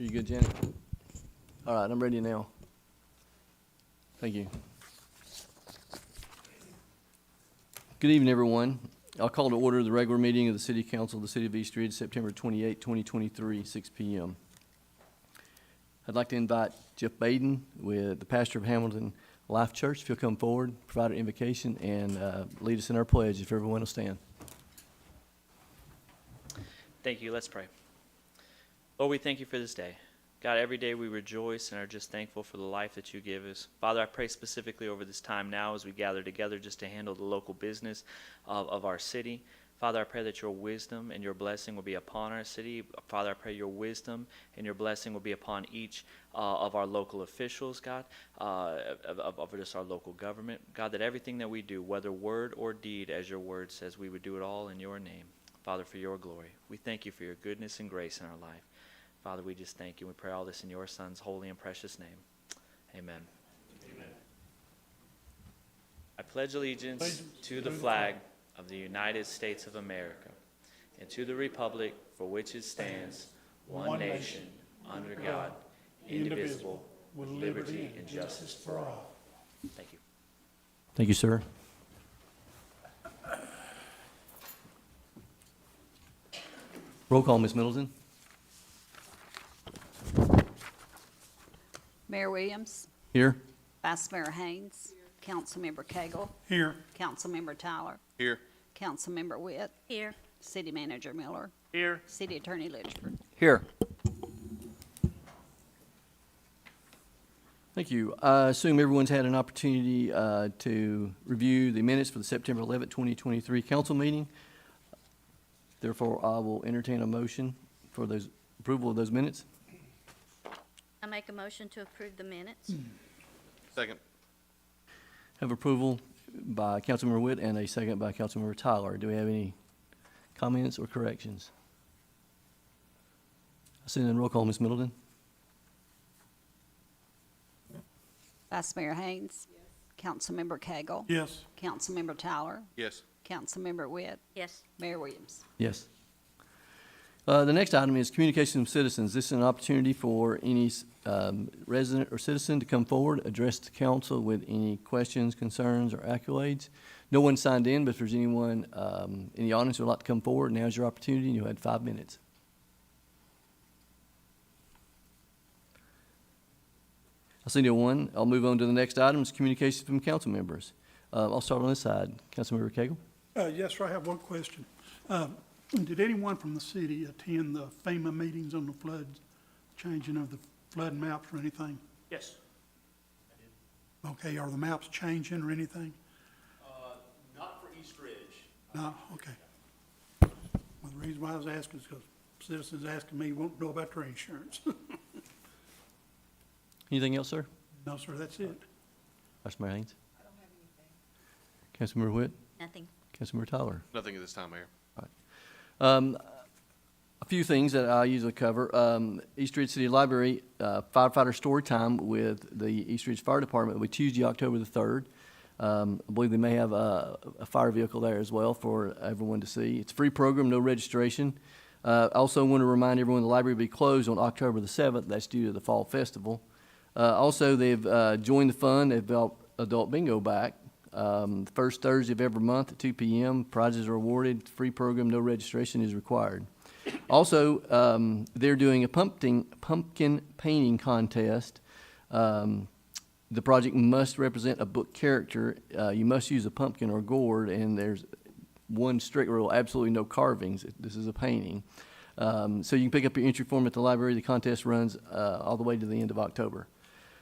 Are you good, Janet? All right, I'm ready now. Thank you. Good evening, everyone. I'll call to order the regular meeting of the City Council of the City of East Ridge, September 28, 2023, 6 p.m. I'd like to invite Jeff Baden, with the pastor of Hamilton Life Church, if he'll come forward, provide our invocation, and lead us in our pledge, if everyone will stand. Thank you. Let's pray. Lord, we thank you for this day. God, every day we rejoice and are just thankful for the life that you give us. Father, I pray specifically over this time now as we gather together just to handle the local business of our city. Father, I pray that your wisdom and your blessing will be upon our city. Father, I pray your wisdom and your blessing will be upon each of our local officials, God, of just our local government. God, that everything that we do, whether word or deed, as your word says, we would do it all in your name. Father, for your glory. We thank you for your goodness and grace in our life. Father, we just thank you. We pray all this in your Son's holy and precious name. Amen. Amen. I pledge allegiance to the flag of the United States of America and to the republic for which it stands, one nation, under God, indivisible, with liberty and justice for all. Thank you. Thank you, sir. Roll call, Ms. Middleton. Mayor Williams, Here. Vice Mayor Haynes, Councilmember Cagle, Here. Councilmember Tyler, Here. Councilmember Witt, Here. City Manager Miller, Here. City Attorney Litchford. Here. Thank you. I assume everyone's had an opportunity to review the minutes for the September 11, 2023 council meeting. Therefore, I will entertain a motion for those approval of those minutes. I make a motion to approve the minutes. Second. Have approval by Councilmember Witt and a second by Councilmember Tyler. Do we have any comments or corrections? I see none. Roll call, Ms. Middleton. Vice Mayor Haynes, Councilmember Cagle, Yes. Councilmember Tyler, Yes. Councilmember Witt, Yes. Mayor Williams. Yes. The next item is communication with citizens. This is an opportunity for any resident or citizen to come forward, address the council with any questions, concerns, or accolades. No one signed in, but if there's anyone in the audience who would like to come forward, now's your opportunity, and you had 5 minutes. I see no one. I'll move on to the next item, is communications from council members. I'll start on this side. Councilmember Cagle? Yes, sir, I have one question. Did anyone from the city attend the FEMA meetings on the floods, changing of the flood maps or anything? Yes. Okay, are the maps changing or anything? Not for East Ridge. No, okay. Well, the reason why I was asking is because citizens asking me won't know about their insurance. Anything else, sir? No, sir, that's it. Vice Mayor Haynes? I don't have anything. Councilmember Witt? Nothing. Councilmember Tyler? Nothing at this time, Mayor. A few things that I usually cover. East Ridge City Library firefighter story time with the East Ridge Fire Department will be Tuesday, October the 3rd. I believe they may have a fire vehicle there as well for everyone to see. It's a free program, no registration. I also want to remind everyone the library will be closed on October the 7th. That's due to the Fall Festival. Also, they've joined the fund. They've brought adult bingo back. The first Thursday of every month at 2 p.m. Prizes are awarded. Free program, no registration is required. Also, they're doing a pumpkin painting contest. The project must represent a book character. You must use a pumpkin or gourd, and there's one strict rule: absolutely no carvings. This is a painting. So you can pick up your entry form at the library. The contest runs all the way to the end of October.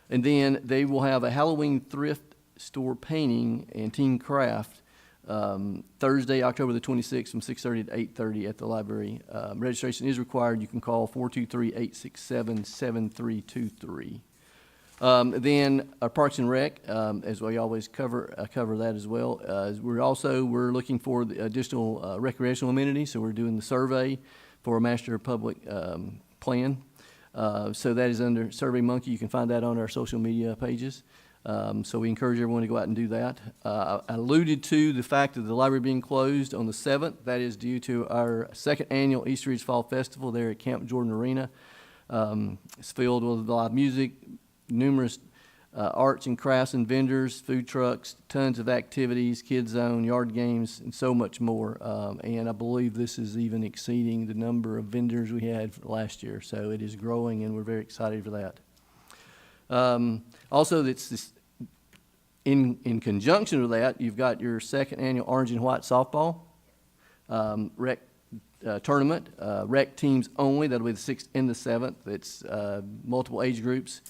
And then they will have a Halloween thrift store painting and teen craft Thursday, October the 26th from 6:30 to 8:30 at the library. Registration is required. You can call 423-867-7323. Then our Parks and Rec, as we always cover that as well. We're looking for the additional recreational amenities, so we're doing the survey for a master public plan. So that is under SurveyMonkey. You can find that on our social media pages. So we encourage everyone to go out and do that. I alluded to the fact of the library being closed on the 7th. That is due to our second annual East Ridge Fall Festival there at Camp Jordan Arena. It's filled with live music, numerous arts and crafts and vendors, food trucks, tons of activities, kids zone, yard games, and so much more. And I believe this is even exceeding the number of vendors we had last year. So it is growing, and we're very excited for that. Also, in conjunction with that, you've got your second annual Orange and White softball rec tournament, rec teams only. That'll be the 6th and the 7th. It's multiple age groups.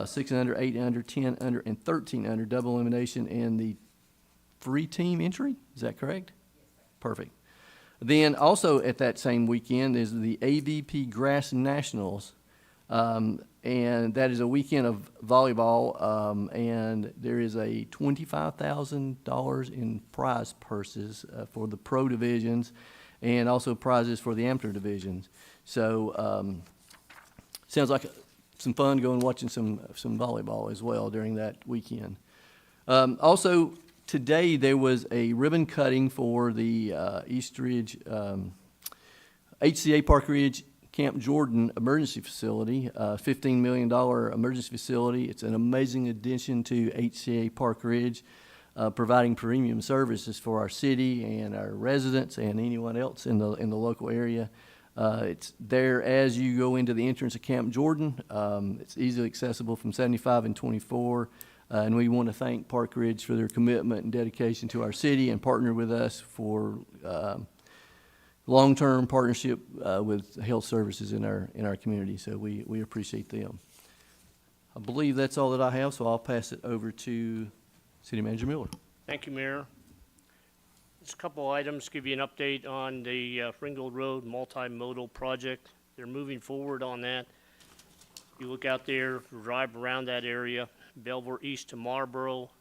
6 and under, 8 and under, 10 under, and 13 under, double elimination, and the free team entry. Is that correct? Perfect. Then also at that same weekend is the AVP Grass Nationals, and that is a weekend of volleyball, and there is a $25,000 in prize purses for the pro divisions, and also prizes for the amateur divisions. So sounds like some fun going watching some volleyball as well during that weekend. Also, today there was a ribbon cutting for the East Ridge, HCA Park Ridge Camp Jordan Emergency Facility, $15 million emergency facility. It's an amazing addition to HCA Park Ridge, providing premium services for our city and our residents and anyone else in the local area. It's there as you go into the entrance of Camp Jordan. It's easily accessible from 75 and 24. And we want to thank Park Ridge for their commitment and dedication to our city and partner with us for long-term partnership with health services in our community. So we appreciate them. I believe that's all that I have, so I'll pass it over to City Manager Miller. Thank you, Mayor. Just a couple items, give you an update on the Ringgold Road multimodal project. They're moving forward on that. You look out there, drive around that area, Belvoir East to Marlboro,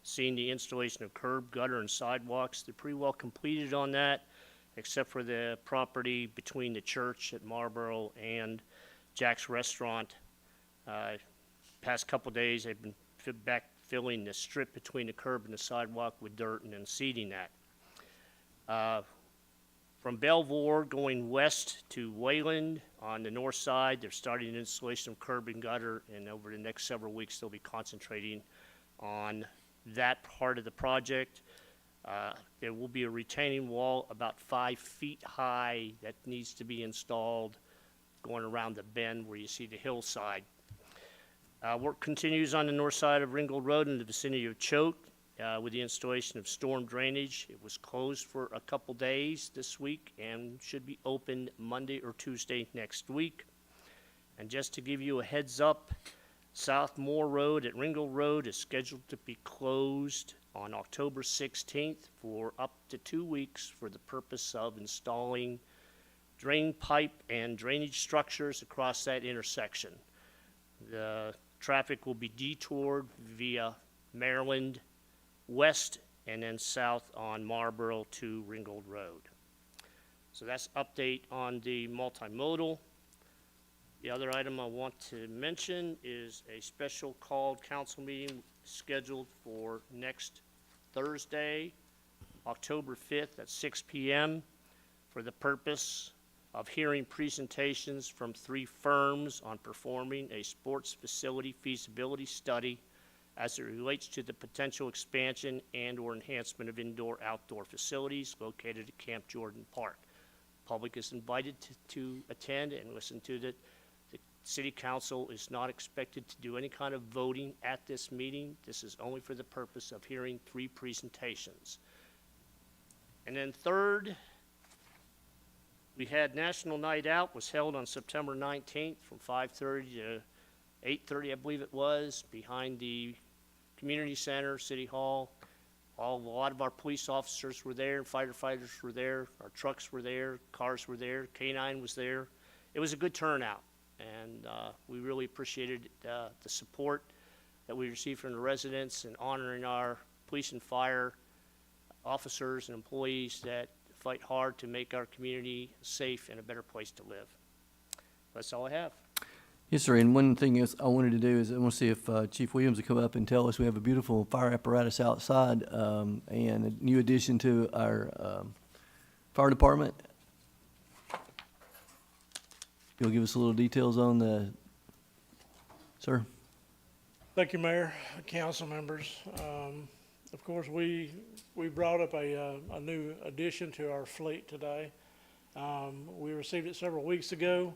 seeing the installation of curb, gutter, and sidewalks. They're pretty well completed on that, except for the property between the church at Marlboro and Jack's Restaurant. Past couple days, they've been backfilling the strip between the curb and the sidewalk with dirt and then seeding that. From Belvoir going west to Wayland on the north side, they're starting an installation of curb and gutter, and over the next several weeks they'll be concentrating on that part of the project. There will be a retaining wall about 5 feet high that needs to be installed going around the bend where you see the hillside. Work continues on the north side of Ringgold Road in the vicinity of Choate with the installation of storm drainage. It was closed for a couple days this week and should be open Monday or Tuesday next week. And just to give you a heads up, South Moore Road at Ringgold Road is scheduled to be closed on October 16th for up to 2 weeks for the purpose of installing drain pipe and drainage structures across that intersection. The traffic will be detoured via Maryland west and then south on Marlboro to Ringgold Road. So that's update on the multimodal. The other item I want to mention is a special called council meeting scheduled for next Thursday, October 5th at 6 p.m. for the purpose of hearing presentations from 3 firms on performing a sports facility feasibility study as it relates to the potential expansion and or enhancement of indoor-outdoor facilities located at Camp Jordan Park. Public is invited to attend and listen to it. The City Council is not expected to do any kind of voting at this meeting. This is only for the purpose of hearing 3 presentations. And then third, we had National Night Out was held on September 19th from 5:30 to 8:30, I believe it was, behind the community center, City Hall. A lot of our police officers were there, firefighters were there, our trucks were there, cars were there, K-9 was there. It was a good turnout, and we really appreciated the support that we received from the residents and honoring our police and fire officers and employees that fight hard to make our community safe and a better place to live. That's all I have. Yes, sir. And one thing else I wanted to do is I want to see if Chief Williams would come up and tell us we have a beautiful fire apparatus outside and a new addition to our fire department. You'll give us a little details on the, sir? Thank you, Mayor, council members. Of course, we brought up a new addition to our fleet today. We received it several weeks ago.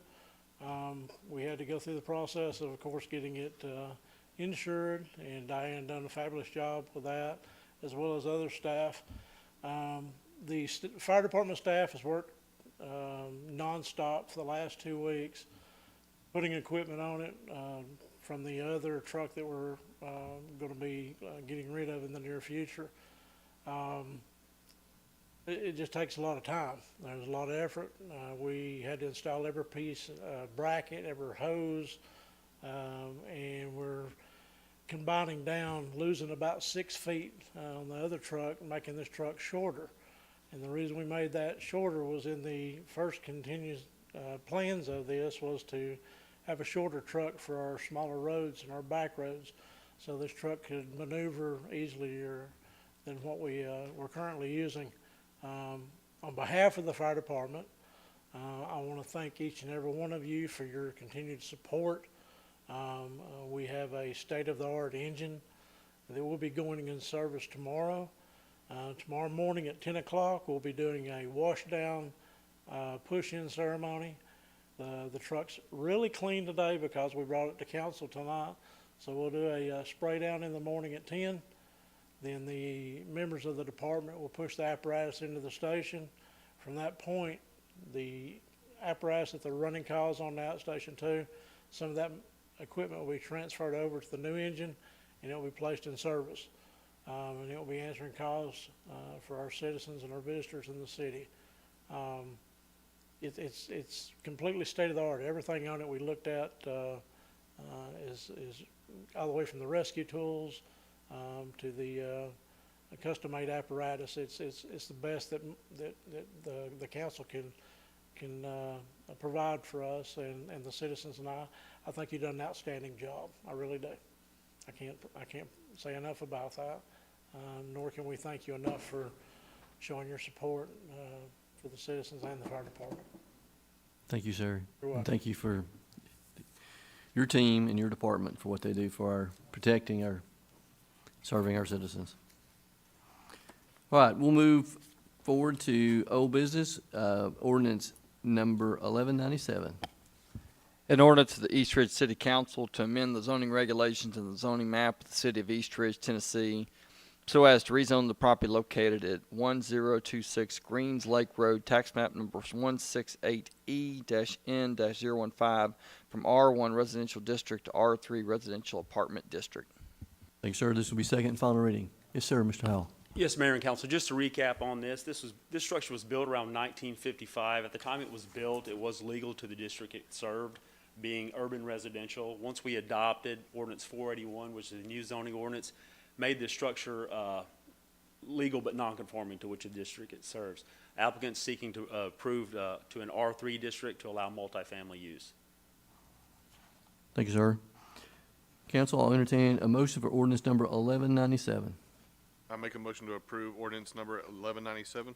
We had to go through the process of course, getting it insured, and Diane done a fabulous job with that, as well as other staff. The fire department staff has worked nonstop for the last 2 weeks, putting equipment on it from the other truck that we're going to be getting rid of in the near future. It just takes a lot of time. There's a lot of effort. We had to install every piece, bracket, every hose, and we're combining down, losing about 6 feet on the other truck, making this truck shorter. And the reason we made that shorter was in the first continuous plans of this was to have a shorter truck for our smaller roads and our back roads, so this truck could maneuver easier than what we're currently using. On behalf of the fire department, I want to thank each and every one of you for your continued support. We have a state-of-the-art engine that will be going in service tomorrow. Tomorrow morning at 10 o'clock, we'll be doing a wash-down, push-in ceremony. The truck's really clean today because we brought it to council tonight. So we'll do a spray down in the morning at 10. Then the members of the department will push the apparatus into the station. From that point, the apparatus that they're running calls on now at Station 2, some of that equipment will be transferred over to the new engine, and it will be placed in service. And it will be answering calls for our citizens and our visitors in the city. It's completely state-of-the-art. Everything on it we looked at is all the way from the rescue tools to the custom-made apparatus. It's the best that the council can provide for us and the citizens. And I think you've done an outstanding job. I really do. I can't say enough about that. Nor can we thank you enough for showing your support for the citizens and the fire department. Thank you, sir. You're welcome. And thank you for your team and your department for what they do for our serving our citizens. All right, we'll move forward to old business, ordinance number 1197. An ordinance of the East Ridge City Council to amend the zoning regulations and the zoning map of the city of East Ridge, Tennessee, so as to rezone the property located at 1026 Greens Lake Road, tax map number 168E-N-015, from R1 Residential District to R3 Residential Apartment District. Thank you, sir. This will be second and final reading. Yes, sir, Mr. Howell. Yes, Mayor and Council, just to recap on this structure was built around 1955. At the time it was built, it was legal to the district it served, being urban residential. Once we adopted Ordinance 481, which is a new zoning ordinance, made this structure legal but non-conforming to which a district it serves. Applicants seeking to approve to an R3 district to allow multifamily use. Thank you, sir. Council, I'll entertain a motion for ordinance number 1197. I make a motion to approve ordinance number 1197.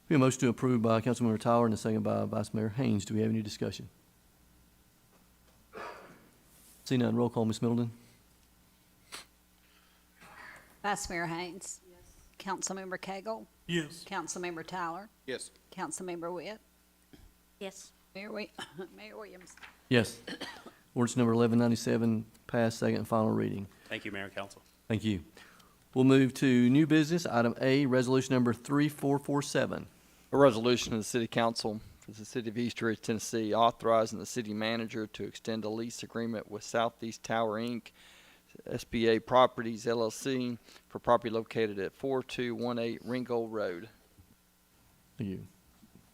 We have a motion to approve by Councilmember Tyler and a second by Vice Mayor Haynes. Do we have any discussion? See none, roll call, Ms. Middleton. Vice Mayor Haynes. Yes. Councilmember Cagle. Yes. Councilmember Tyler. Yes. Councilmember Witt. Yes. Mayor Mayor Williams. Yes. Ordinance number 1197 passed second and final reading. Thank you, Mayor and Council. Thank you. We'll move to new business, item A, resolution number 3447. A resolution of the City Council for the City of East Ridge, Tennessee, authorizing the city manager to extend a lease agreement with Southeast Tower, Inc., SBA Properties, LLC, for property located at 4218 Ringgold Road. Thank you.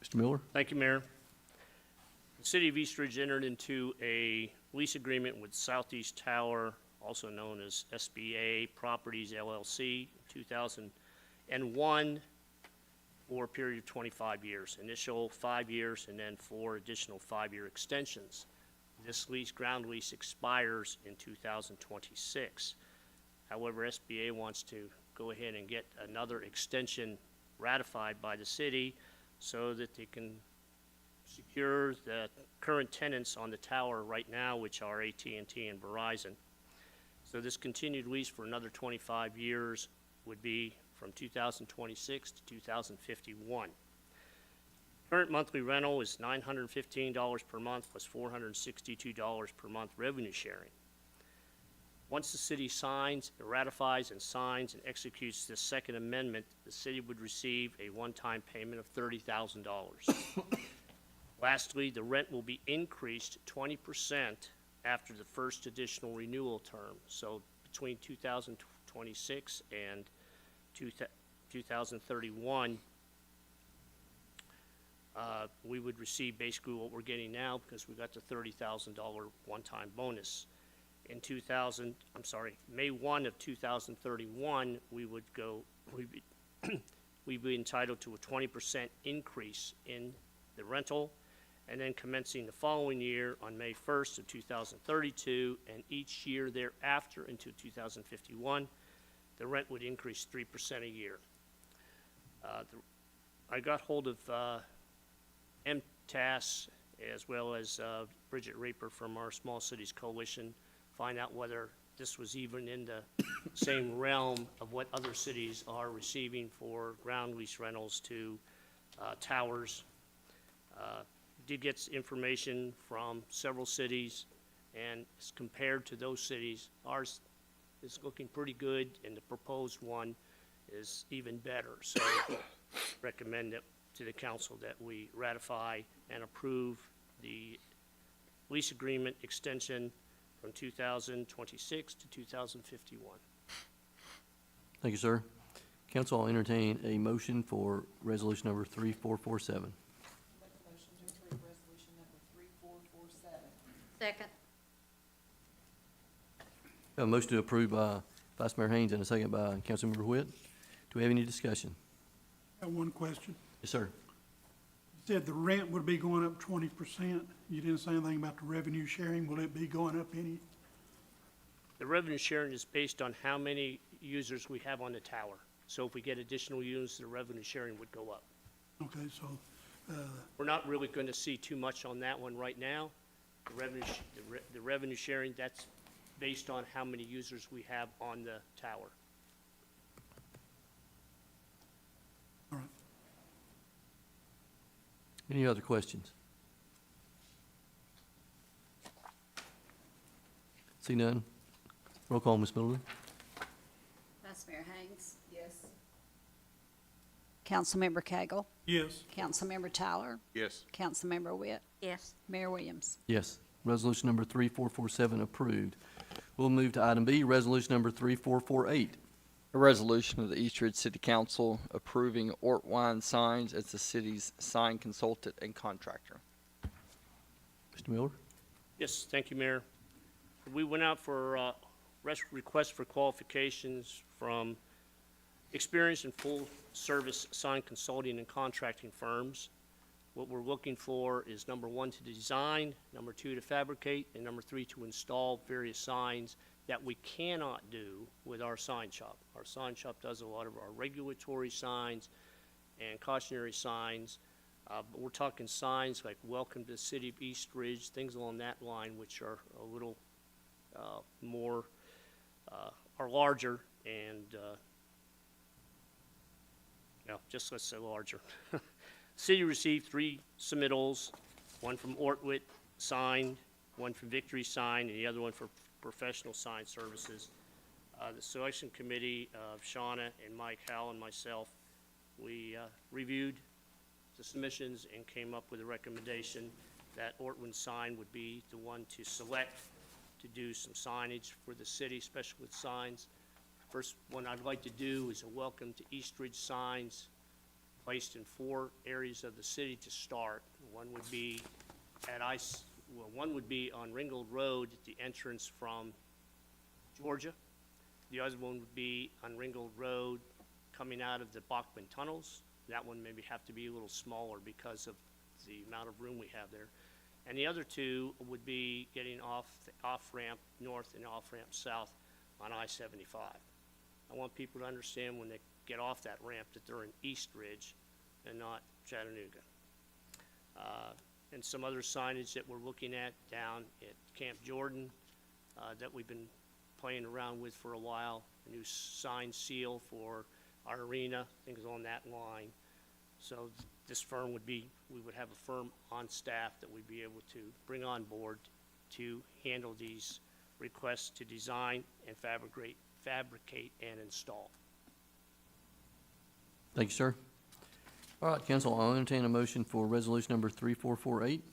Mr. Miller? Thank you, Mayor. The City of East Ridge entered into a lease agreement with Southeast Tower, also known as SBA Properties LLC, 2001, for a period of 25 years. Initial 5 years and then 4 additional 5-year extensions. This ground lease expires in 2026. However, SBA wants to go ahead and get another extension ratified by the city so that they can secure the current tenants on the tower right now, which are AT&T and Verizon. So this continued lease for another 25 years would be from 2026 to 2051. Current monthly rental is $915 per month plus $462 per month revenue sharing. Once the city signs, ratifies, and signs and executes this second amendment, the city would receive a one-time payment of $30,000. Lastly, the rent will be increased 20% after the first additional renewal term. So between 2026 and 2031, we would receive basically what we're getting now because we got the $30,000 one-time bonus. In May 1 of 2031, we'd be entitled to a 20% increase in the rental, and then commencing the following year on May 1st of 2032, and each year thereafter into 2051, the rent would increase 3% a year. I got hold of MTAS as well as Bridget Raper from our Small Cities Coalition, find out whether this was even in the same realm of what other cities are receiving for ground lease rentals to towers. Did get information from several cities, and as compared to those cities, ours is looking pretty good, and the proposed one is even better. So recommend it to the council that we ratify and approve the lease agreement extension from 2026 to 2051. Thank you, sir. Council, I'll entertain a motion for resolution number 3447. Second. A motion to approve by Vice Mayor Haynes and a second by Councilmember Whitt. Do we have any discussion? I have one question. Yes, sir. You said the rent would be going up 20%. You didn't say anything about the revenue sharing. Will it be going up any? The revenue sharing is based on how many users we have on the tower. So if we get additional units, the revenue sharing would go up. Okay, so, We're not really going to see too much on that one right now. The revenue sharing, that's based on how many users we have on the tower. all right. Any other questions? See none? Roll call, Ms. Middleton. Vice Mayor Haynes. Yes. Councilmember Cagle. Yes. Councilmember Tyler. Yes. Councilmember Witt. Yes. Mayor Williams. Yes. Resolution number 3447 approved. We'll move to item B, resolution number 3448. A resolution of the East Ridge City Council approving Ortwine Signs as the city's sign consultant and contractor. Mr. Miller? Yes, thank you, Mayor. We went out for requests for qualifications from experienced and full-service sign consulting and contracting firms. What we're looking for is number one, to design, number two, to fabricate, and number three, to install various signs that we cannot do with our sign shop. Our sign shop does a lot of our regulatory signs and cautionary signs, but we're talking signs like Welcome to the City of East Ridge, things along that line, which are a little more, are larger and, just let's say larger. City received 3 submittals, one from Ortwit Sign, one from Victory Sign, and the other one for Professional Sign Services. The selection committee of Shauna and Mike Howell and myself, we reviewed the submissions and came up with a recommendation that Ortwin Sign would be the one to select to do some signage for the city, especially with signs. First one I'd like to do is a Welcome to East Ridge signs placed in 4 areas of the city to start. One would be one would be on Ringgold Road at the entrance from Georgia. The other one would be on Ringgold Road coming out of the Bachman Tunnels. That one maybe have to be a little smaller because of the amount of room we have there. And the other 2 would be getting off the off-ramp north and off-ramp south on I-75. I want people to understand when they get off that ramp that they're in East Ridge and not Chattanooga. And some other signage that we're looking at down at Camp Jordan that we've been playing around with for a while. A new sign seal for our arena, things on that line. So this firm we would have a firm on staff that we'd be able to bring on board to handle these requests to design and fabricate and install. Thank you, sir. All right, council, I'll entertain a motion for resolution number 3448.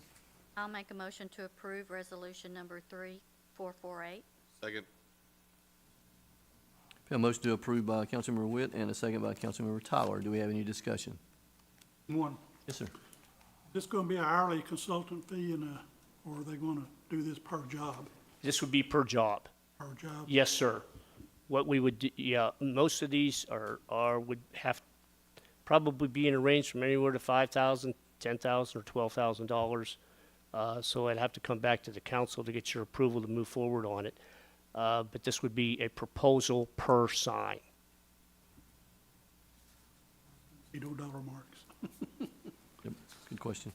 I'll make a motion to approve resolution number 3448. Second. We have a motion to approve by Councilmember Witt and a second by Councilmember Tyler. Do we have any discussion? One, Yes, sir. this gonna be an hourly consultant fee or are they gonna do this per job? This would be per job. Per job? Yes, sir. What we would, most of these would have, probably be in a range from anywhere to $5,000, $10,000, or $12,000. So I'd have to come back to the council to get your approval to move forward on it. But this would be a proposal per sign. $8 marks. Yep, good question.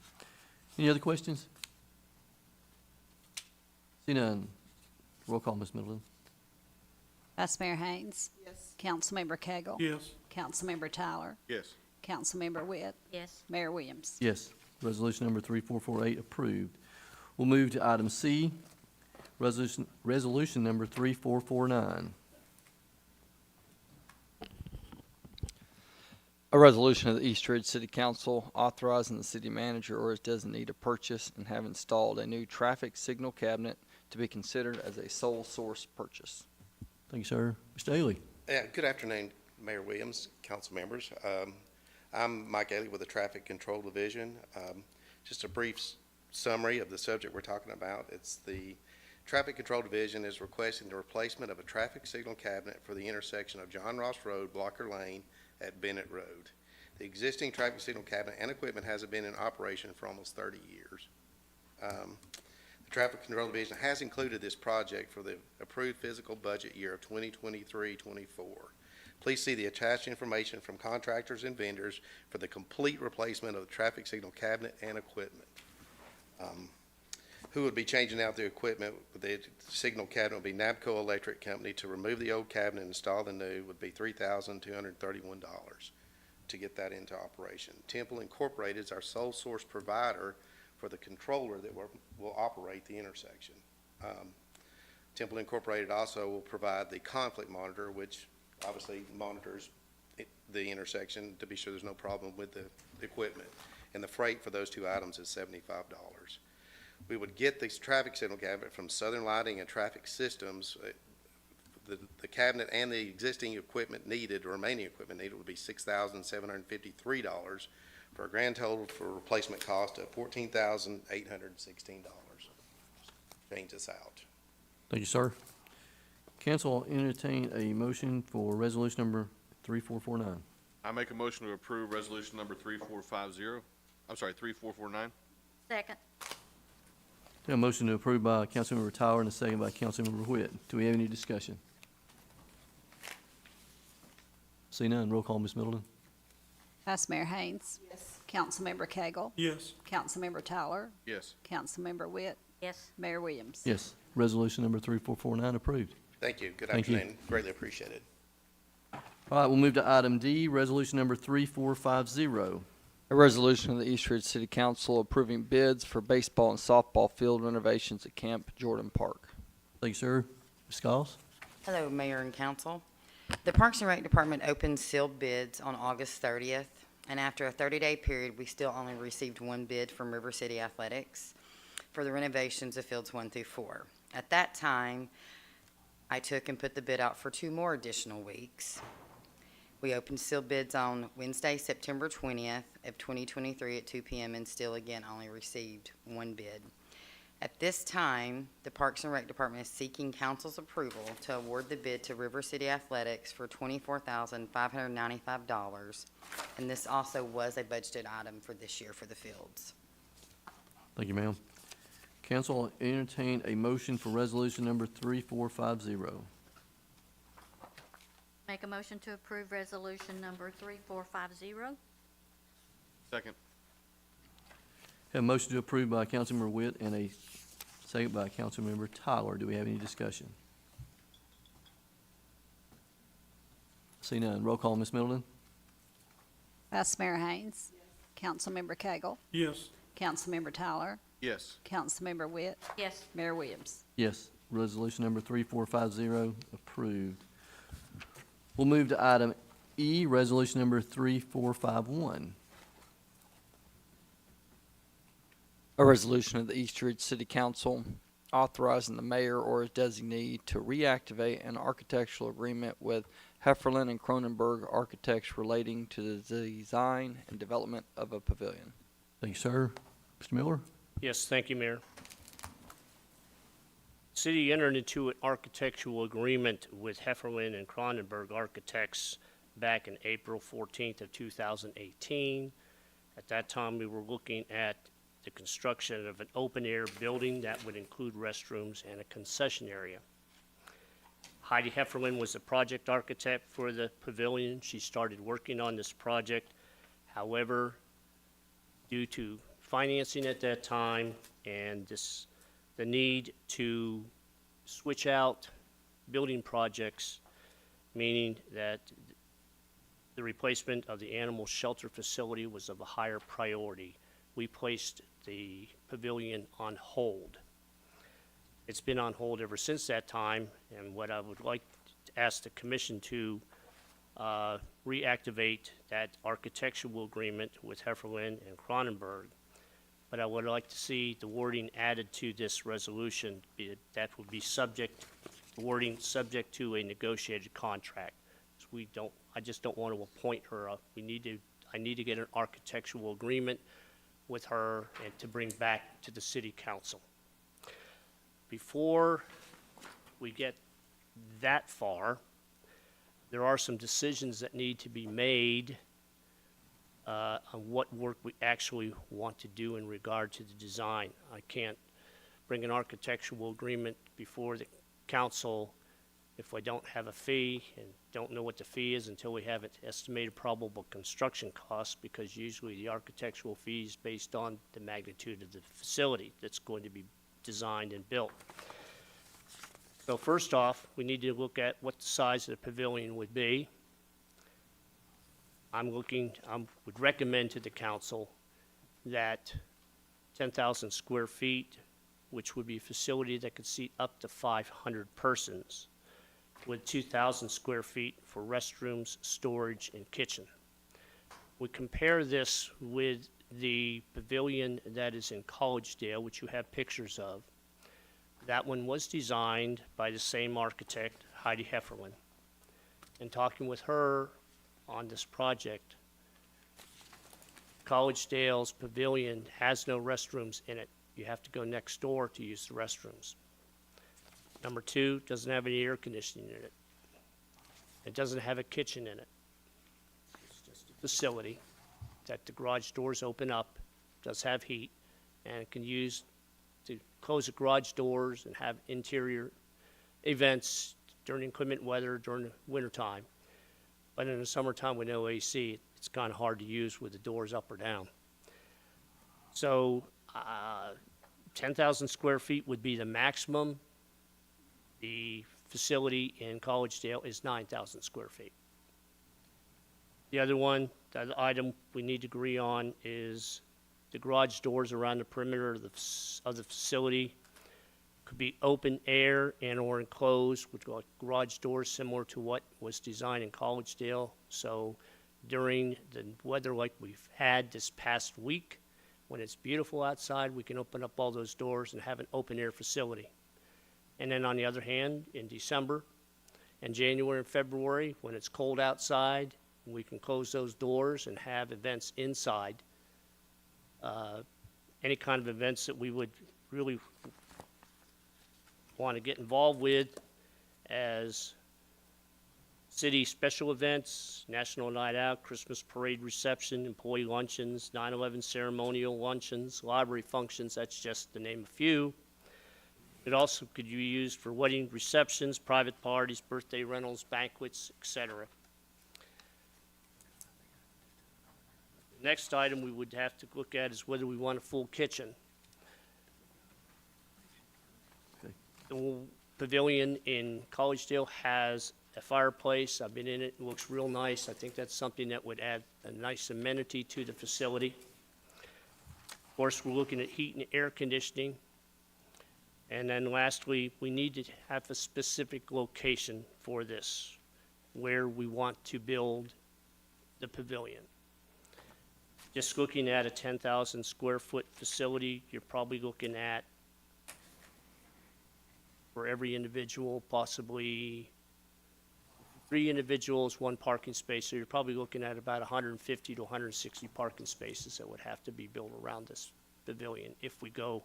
Any other questions? See none. Roll call, Ms. Middleton. Vice Mayor Haynes. Yes. Councilmember Cagle. Yes. Councilmember Tyler. Yes. Councilmember Witt. Yes. Mayor Williams. Yes, resolution number 3448 approved. We'll move to item C, resolution number 3449. A resolution of the East Ridge City Council authorizing the city manager or his designee to purchase and have installed a new traffic signal cabinet to be considered as a sole source purchase. Thank you, sir. Mr. Ailey. Yeah, good afternoon, Mayor Williams, council members. I'm Mike Ailey with the Traffic Control Division. Just a brief summary of the subject we're talking about. It's the Traffic Control Division is requesting the replacement of a traffic signal cabinet for the intersection of John Ross Road, Blocker Lane at Bennett Road. The existing traffic signal cabinet and equipment hasn't been in operation for almost 30 years. The Traffic Control Division has included this project for the approved fiscal budget year of 2023-24. Please see the attached information from contractors and vendors for the complete replacement of the traffic signal cabinet and equipment. Who would be changing out the equipment? The signal cabinet would be NABCO Electric Company. To remove the old cabinet and install the new would be $3,231 to get that into operation. Temple Incorporated is our sole source provider for the controller that will operate the intersection. Temple Incorporated also will provide the conflict monitor, which obviously monitors the intersection to be sure there's no problem with the equipment. And the freight for those two items is $75. We would get this traffic signal cabinet from Southern Lighting and Traffic Systems. The cabinet and the existing equipment needed, or remaining equipment needed, would be $6,753 for a grand total for replacement cost of $14,816. Change this out. Thank you, sir. Council, I'll entertain a motion for resolution number 3449. I make a motion to approve resolution number 3449. Second. A motion to approve by Councilmember Tyler and a second by Councilmember Witt. Do we have any discussion? See none. Roll call, Ms. Middleton. Vice Mayor Haynes. Yes. Councilmember Cagle. Yes. Councilmember Tyler. Yes. Councilmember Witt. Yes. Mayor Williams. Yes, resolution number 3449 approved. Thank you. Good Thank you. afternoon. Greatly appreciated. All right, we'll move to item D, resolution number 3450. A resolution of the East Ridge City Council approving bids for baseball and softball field renovations at Camp Jordan Park. Thank you, sir. Ms. Scholes? Hello, Mayor and Council. The Parks and Rec Department opened sealed bids on August 30th, and after a 30-day period, we still only received one bid from River City Athletics for the renovations of fields 1 through 4. At that time, I took and put the bid out for 2 more additional weeks. We opened sealed bids on Wednesday, September 20th of 2023 at 2 p.m. and still again only received one bid. At this time, the Parks and Rec Department is seeking council's approval to award the bid to River City Athletics for $24,595, and this also was a budgeted item for this year for the fields. Thank you, ma'am. Council, I'll entertain a motion for resolution number 3450. Make a motion to approve resolution number 3450. Second. Have a motion to approve by Councilmember Witt and a second by Councilmember Tyler. Do we have any discussion? See none. Roll call, Ms. Middleton? Vice Mayor Haynes. Councilmember Cagle. Yes. Councilmember Tyler. Yes. Councilmember Witt. Yes. Mayor Williams. Yes. Resolution number 3450 approved. We'll move to item E, resolution number 3451. A resolution of the East Ridge City Council authorizing the mayor or his designee to reactivate an architectural agreement with Hefferland and Cronenberg Architects relating to the design and development of a pavilion. Thank you, sir. Mr. Miller? Yes, thank you, Mayor. City entered into an architectural agreement with Hefferland and Cronenberg Architects back in April 14th of 2018. At that time, we were looking at the construction of an open-air building that would include restrooms and a concession area. Heidi Hefferland was the project architect for the pavilion. She started working on this project. However, due to financing at that time and the need to switch out building projects, meaning that the replacement of the animal shelter facility was of a higher priority, we placed the pavilion on hold. It's been on hold ever since that time, and what I would like to ask the commission to reactivate that architectural agreement with Hefferland and Cronenberg. But I would like to see the wording added to this resolution, that would be subject, wording subject to a negotiated contract. So I just don't want to appoint her. I need to get an architectural agreement with her and to bring back to the city council. Before we get that far, there are some decisions that need to be made on what work we actually want to do in regard to the design. I can't bring an architectural agreement before the council if I don't have a fee and don't know what the fee is until we have an estimated probable construction cost, because usually the architectural fee is based on the magnitude of the facility that's going to be designed and built. So first off, we need to look at what the size of the pavilion would be. I would recommend to the council that 10,000 square feet, which would be a facility that could seat up to 500 persons, with 2,000 square feet for restrooms, storage, and kitchen. We compare this with the pavilion that is in Collegedale, which you have pictures of. That one was designed by the same architect, Heidi Hefferland. And talking with her on this project, Collegedale's pavilion has no restrooms in it. You have to go next door to use the restrooms. Number two, doesn't have any air conditioning in it. It doesn't have a kitchen in it. It's just a facility that the garage doors open up, does have heat, and it can use to close the garage doors and have interior events during inclement weather, during the wintertime. But in the summertime with no AC, it's kind of hard to use with the doors up or down. So 10,000 square feet would be the maximum. The facility in Collegedale is 9,000 square feet. The other item we need to agree on is the garage doors around the perimeter of the facility could be open air and or enclosed with garage doors similar to what was designed in Collegedale. So during the weather like we've had this past week, when it's beautiful outside, we can open up all those doors and have an open air facility. And then on the other hand, in December and January and February, when it's cold outside, we can close those doors and have events inside. Any kind of events that we would really want to get involved with as city special events, National Night Out, Christmas Parade reception, employee luncheons, 9/11 ceremonial luncheons, library functions, that's just to name a few. It also could be used for wedding receptions, private parties, birthday rentals, banquets, etc. Next item we would have to look at is whether we want a full kitchen. Okay. The pavilion in Collegedale has a fireplace. I've been in it. It looks real nice. I think that's something that would add a nice amenity to the facility. Of course, we're looking at heat and air conditioning. And then lastly, we need to have a specific location for this, where we want to build the pavilion. Just looking at a 10,000 square foot facility, you're probably looking at, for every individual, possibly 3 individuals, 1 parking space, so you're probably looking at about 150 to 160 parking spaces that would have to be built around this pavilion if we go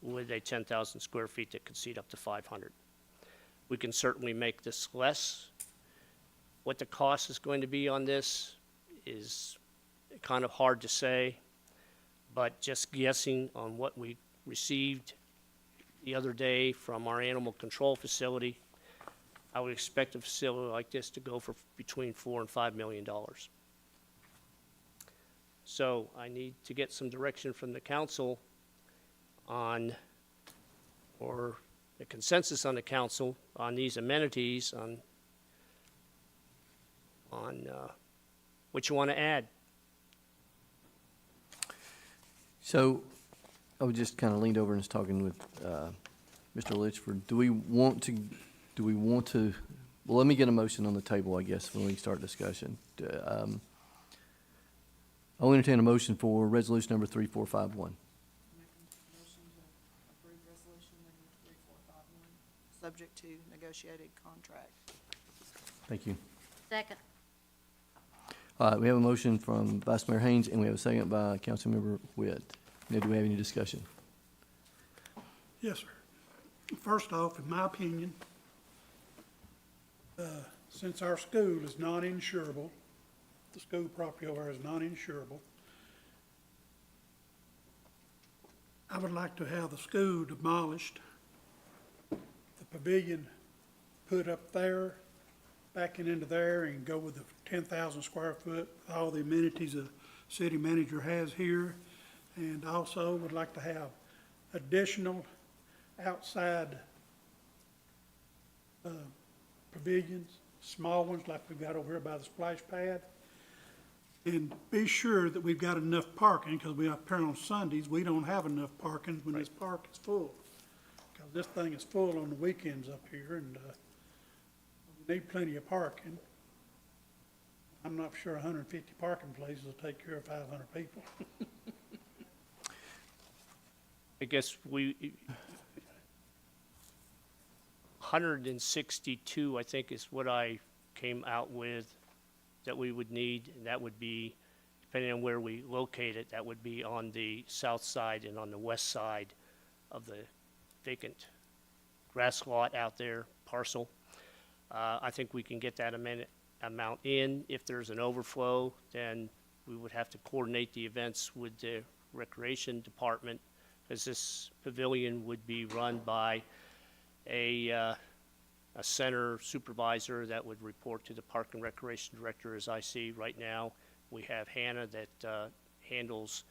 with a 10,000 square feet that could seat up to 500. We can certainly make this less. What the cost is going to be on this is kind of hard to say, but just guessing on what we received the other day from our animal control facility, I would expect a facility like this to go for between $4 and $5 million. So I need to get some direction from the council on, or the consensus on the council on these amenities, on what you want to add. So I was just kind of leaned over and was talking with Mr. Litchford. Do we want to, well, let me get a motion on the table, I guess, when we start discussion. I'll entertain a motion for resolution number 3451. Approve resolution number 3451, subject to negotiated contract. Thank you. Second. We have a motion from Vice Mayor Haynes, and we have a second by Councilmember Witt. Now, do we have any discussion? Yes, sir. First off, in my opinion, since our school is non-insurable, the school property over there is non-insurable, I would like to have the school demolished, the pavilion put up there, backing into there, and go with the 10,000 square foot, all the amenities the city manager has here. And also would like to have additional outside pavilions, small ones like we've got over here by the splash pad. And be sure that we've got enough parking, because we up here on Sundays, we don't have enough parking when this park is full. Because this thing is full on the weekends up here, and we need plenty of parking. I'm not sure 150 parking places will take care of 500 people. I guess 162, I think, is what I came out with that we would need, and that would be, depending on where we locate it, that would be on the south side and on the west side of the vacant grass lot out there, parcel. I think we can get that amount in. If there's an overflow, then we would have to coordinate the events with the recreation department, because this pavilion would be run by a center supervisor that would report to the Park and Recreation Director, as I see right now. We have Hannah that handles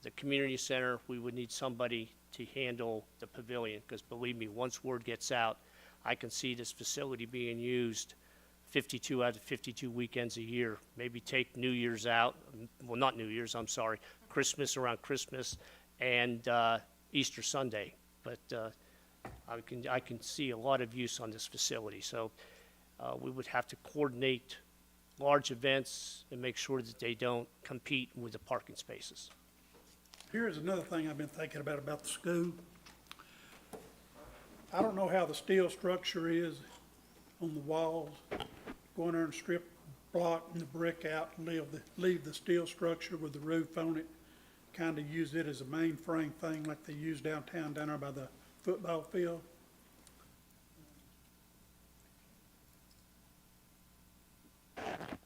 the community center. We would need somebody to handle the pavilion, because believe me, once word gets out, I can see this facility being used 52 out of 52 weekends a year. Maybe take New Year's out, well, not New Year's, I'm sorry, Christmas, around Christmas, and Easter Sunday. But I can see a lot of use on this facility. So we would have to coordinate large events and make sure that they don't compete with the parking spaces. Here's another thing I've been thinking about the school. I don't know how the steel structure is on the walls. Go in there and strip block and the brick out and leave the steel structure with the roof on it. Kind of use it as a mainframe thing like they use downtown down there by the football field.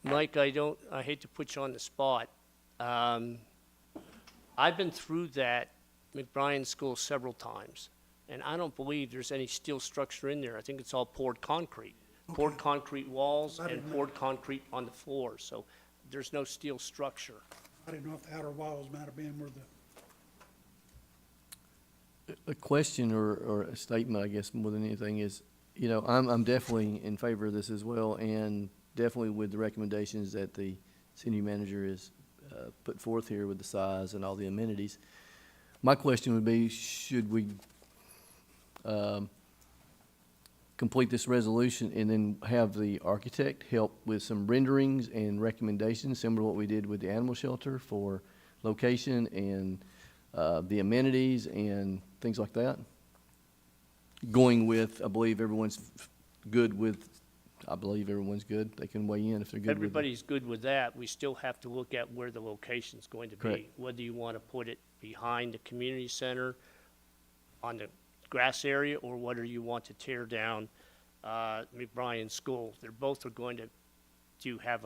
Mike, I hate to put you on the spot. I've been through that McBrien School several times, and I don't believe there's any steel structure in there. I think it's all poured concrete. Poured concrete walls and poured concrete on the floor, so there's no steel structure. I didn't know if the outer walls might have been where the, A question or a statement, I guess, more than anything is, you know, I'm definitely in favor of this as well, and definitely with the recommendations that the city manager has put forth here with the size and all the amenities. My question would be, should we complete this resolution and then have the architect help with some renderings and recommendations, similar to what we did with the animal shelter for location and the amenities and things like that? Going with, I believe everyone's good with, I believe everyone's good. They can weigh in if they're good with it. Everybody's good with that. We still have to look at where the location's going to be. Correct. Whether you want to put it behind the community center on the grass area, or whether you want to tear down McBrien School. They're both are going to have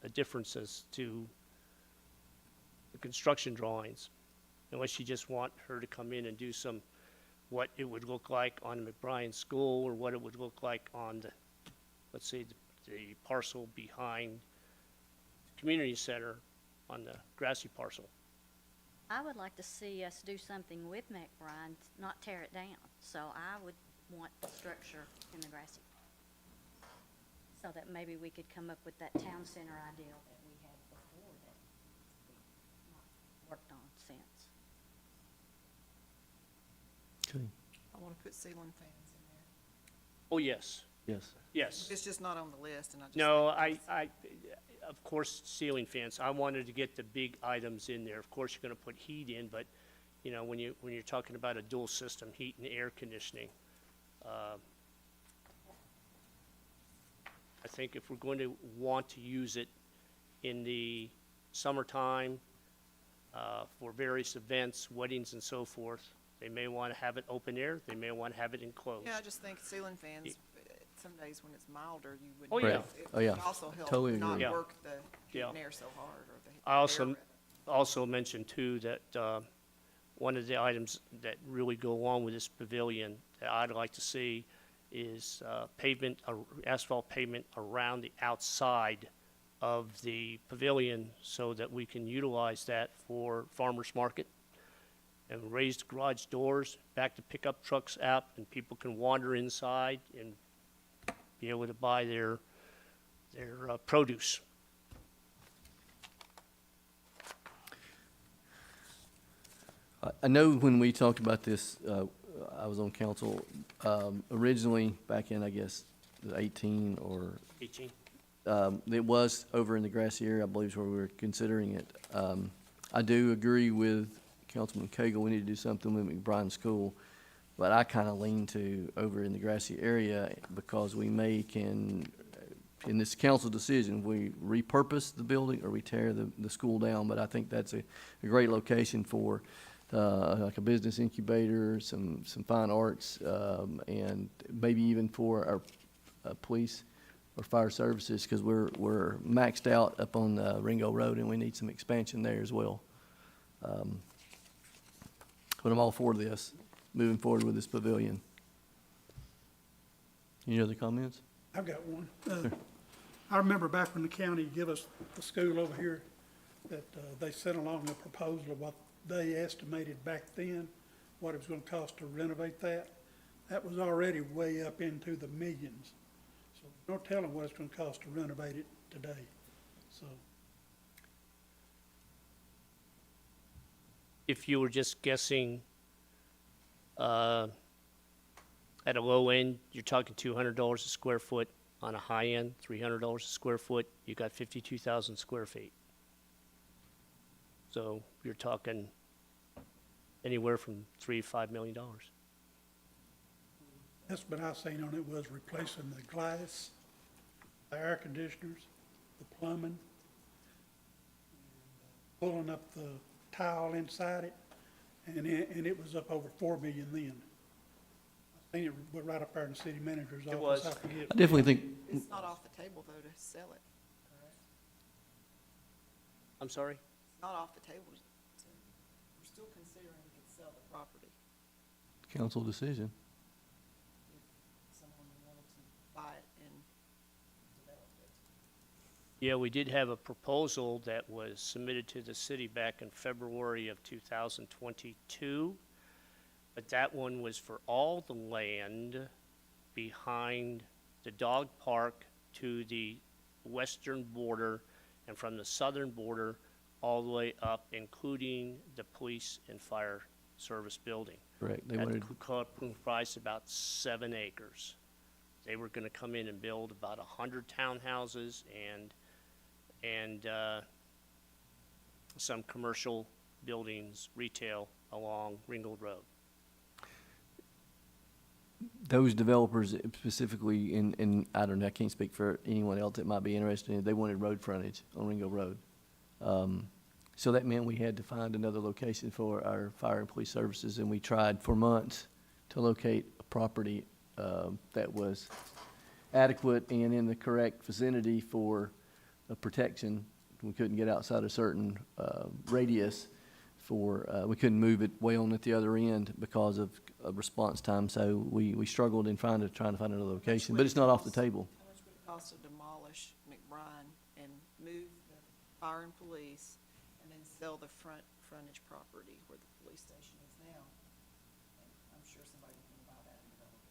a difference as to the construction drawings. Unless you just want her to come in and do some, what it would look like on McBrien School, or what it would look like on the, let's say, the parcel behind the community center on the grassy parcel. I would like to see us do something with McBride, not tear it down. So I would want the structure in the grassy. So that maybe we could come up with that town center ideal that we had before that we not worked on since. Okay. I want to put ceiling fans in there. Oh, yes, Yes. yes. It's just not on the list, and I just. No, think I, of course, ceiling fans, I wanted to get the big items in there. Of course, you're gonna put heat in, but, you know, when you're talking about a dual system, heat and air conditioning, I think if we're going to want to use it in the summertime, for various events, weddings and so forth, they may wanna have it open air, they may wanna have it enclosed. Yeah, I just think ceiling fans, some days when it's milder, you would. Oh, yeah. It Oh, yeah. would also help Totally not agree. Yeah. work the heat Yeah. and air so hard, or the. I also, air- also mentioned too that, one of the items that really go along with this pavilion that I'd like to see is, pavement, asphalt pavement around the outside of the pavilion so that we can utilize that for farmer's market, and raised garage doors, back to pickup trucks out, and people can wander inside and be able to buy their produce. I know when we talked about this, I was on council, originally back in, I guess, the 18 or 18. It was over in the grassy area, I believe is where we were considering it. I do agree with Councilman Cagle, we need to do something with McBride School, but I kind of lean to over in the grassy area because we in this council decision, we repurpose the building or we tear the school down, but I think that's a great location for like a business incubator, some fine arts, and maybe even for our police or fire services, because we're maxed out up on Ringo Road, and we need some expansion there as well. But I'm all for this, moving forward with this pavilion. Any other comments? I've got one. I remember back when the county give us the school over here, that they sent along a proposal of what they estimated back then, what it was gonna cost to renovate that. That was already way up into the millions. So no telling what it's gonna cost to renovate it today, so. If you were just guessing, at a low end, you're talking $200 a square foot. On a high end, $300 a square foot, you got 52,000 square feet. So you're talking anywhere from $3 to $5 million. That's what I seen on it was replacing the glass, the air conditioners, the plumbing, pulling up the tile inside it, and it was up over 4 million then. I seen it right up there in the city manager's office. was. I forget. I definitely think, It's not off the table, though, to sell it, correct? I'm sorry? It's not off the table. We're still considering we could sell the property council decision. if someone wanted to buy it and develop it. Yeah, we did have a proposal that was submitted to the city back in February of 2022, but that one was for all the land behind the dog park to the western border and from the southern border all the way up, including the police and fire service building. Correct. They That wanted, comprised about 7 acres. They were gonna come in and build about 100 townhouses and some commercial buildings, retail along Ringgold Road. those developers specifically I don't know, I can't speak for anyone else that might be interested in it, they wanted road frontage on Ringo Road. So that meant we had to find another location for our fire and police services, and we tried for months to locate a property, that was adequate and in the correct vicinity for protection. We couldn't get outside a certain, radius for, we couldn't move it way on at the other end because of response time, so we struggled in trying to find another location, but it's not off the table. How much would it cost to demolish McBride and move the fire and police and then sell the frontage property where the police station is now? And I'm sure somebody would want to buy that and develop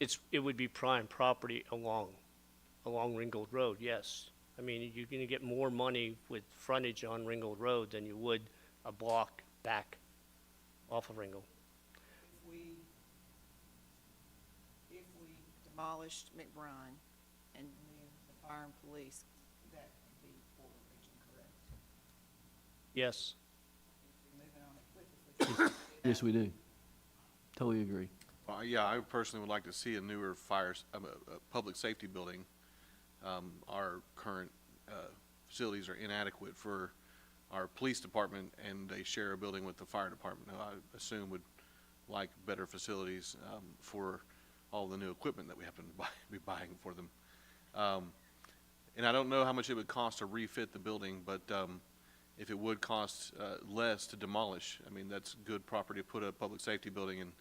it. It would be prime property along Ringgold Road, yes. I mean, you're gonna get more money with frontage on Ringgold Road than you would a block back off of Ringgold. If we demolished McBride and moved the fire and police, that could be Porter Region, correct? Yes, If we're moving on it quickly. Yes, we do. Totally agree. Yeah, I personally would like to see a newer public safety building. Our current facilities are inadequate for our police department, and they share a building with the fire department. Now, I assume would like better facilities for all the new equipment that we happen to be buying for them. And I don't know how much it would cost to refit the building, but if it would cost less to demolish, I mean, that's good property to put a public safety building in.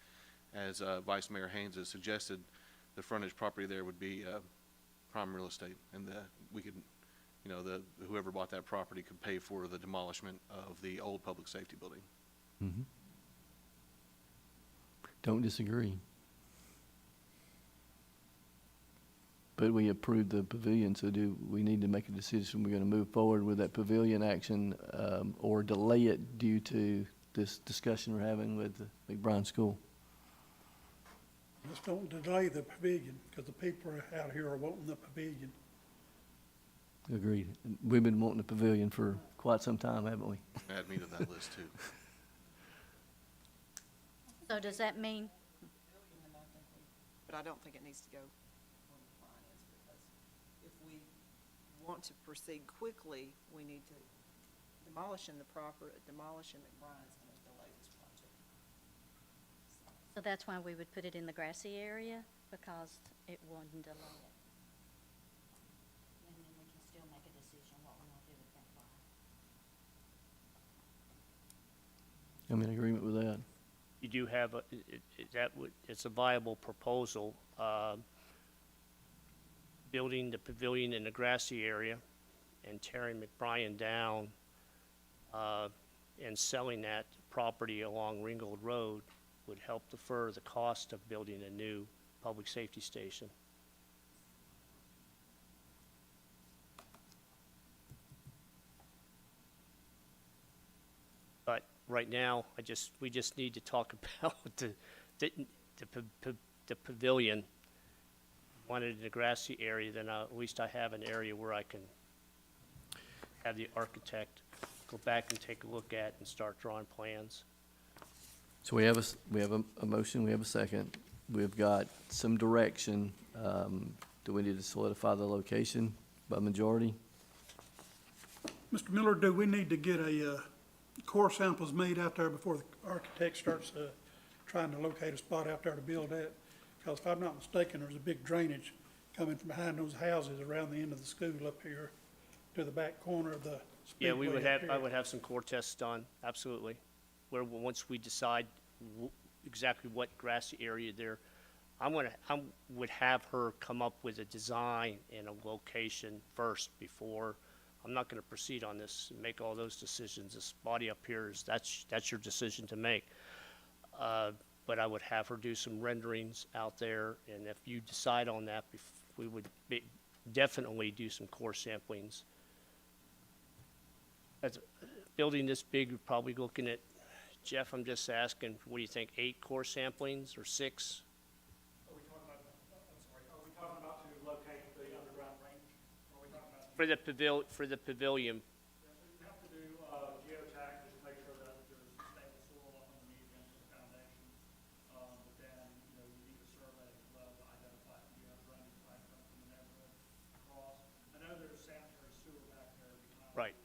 As Vice Mayor Haynes has suggested, the frontage property there would be prime real estate, and we could, whoever bought that property could pay for the demolishment of the old public safety building. Mm-hmm. Don't disagree. But we approved the pavilion, so do we need to make a decision? We're gonna move forward with that pavilion action, or delay it due to this discussion we're having with the McBride School? Let's don't delay the pavilion, because the people out here are wanting the pavilion. Agreed. We've been wanting a pavilion for quite some time, haven't we? Add me to that list too. So does that mean, But I don't think it needs to go on the finance, because if we want to proceed quickly, we need to demolishing McBride is gonna delay this project. so that's why we would put it in the grassy area, because it wouldn't delay it? And then we can still make a decision what we want to do with McBride. I'm in agreement with that. you do have it's a viable proposal, building the pavilion in the grassy area and tearing McBride down, and selling that property along Ringgold Road would help defer the cost of building a new public safety station. But right now, we just need to talk about the pavilion. Wanted in the grassy area, then at least I have an area where I can have the architect go back and take a look at and start drawing plans. So we have a motion, we have a second. We've got some direction. Do we need to solidify the location by majority? Mr. Miller, do we need to get a core samples made out there before the architect starts trying to locate a spot out there to build at? Because if I'm not mistaken, there's a big drainage coming from behind those houses around the end of the school up here to the back corner of the Yeah, speedway up here. I would have some core tests done, absolutely. Where, once we decide exactly what grassy area there, would have her come up with a design and a location first before, I'm not gonna proceed on this and make all those decisions. This body up here that's your decision to make. But I would have her do some renderings out there, and if you decide on that, we would definitely do some core samplings. As building this big, we're probably looking at, Jeff, I'm just asking, what do you think, 8 core samplings or 6? Are we talking about to locate the underground range? Are we talking about? For the pavilion, You have to do, geotech, just to make sure that there's stable soil up underneath and the foundation. But then, you need a survey as well to identify if you have drainage pipe coming from the neighborhood across. I know there's sanitary sewer back there behind. right.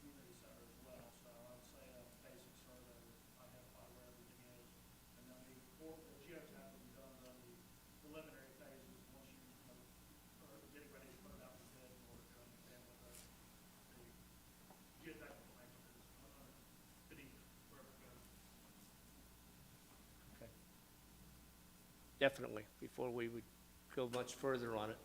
Community center as well, so I would say a basic survey would identify where everything is. And then the geotech will be done during the preliminary phases, once you, are getting ready to put it out to bid in order to understand what the geotech information is beneath wherever it goes. Definitely, before we would go much further on it.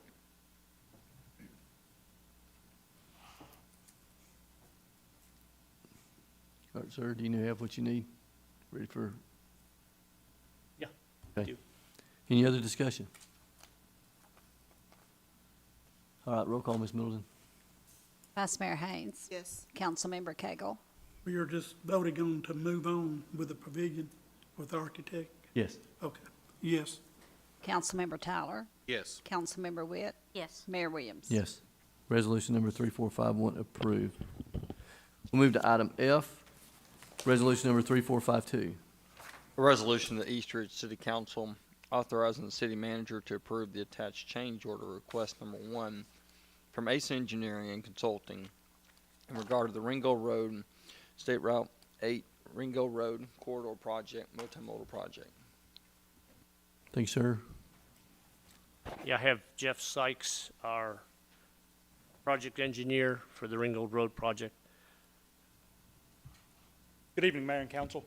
All right, sir, do you have what you need? Ready for? Yeah, Okay. do. Any other discussion? All right, roll call, Ms. Middleton. Vice Mayor Haynes. Yes. Councilmember Cagle. We are just voting on to move on with the pavilion with the architect? Yes. Okay, yes. Councilmember Tyler. Yes. Councilmember Witt. Yes. Mayor Williams. Yes. Resolution number 3451 approved. We'll move to item F, resolution number 3452. A resolution of the East Ridge City Council authorizing the city manager to approve the attached change order request number 1 from Ace Engineering and Consulting in regard to the Ringo Road, State Route 8 Ringo Road Corridor Project, multimodal project. Thank you, sir. Yeah, I have Jeff Sykes, our project engineer for the Ringgold Road project. Good evening, Mayor and Council.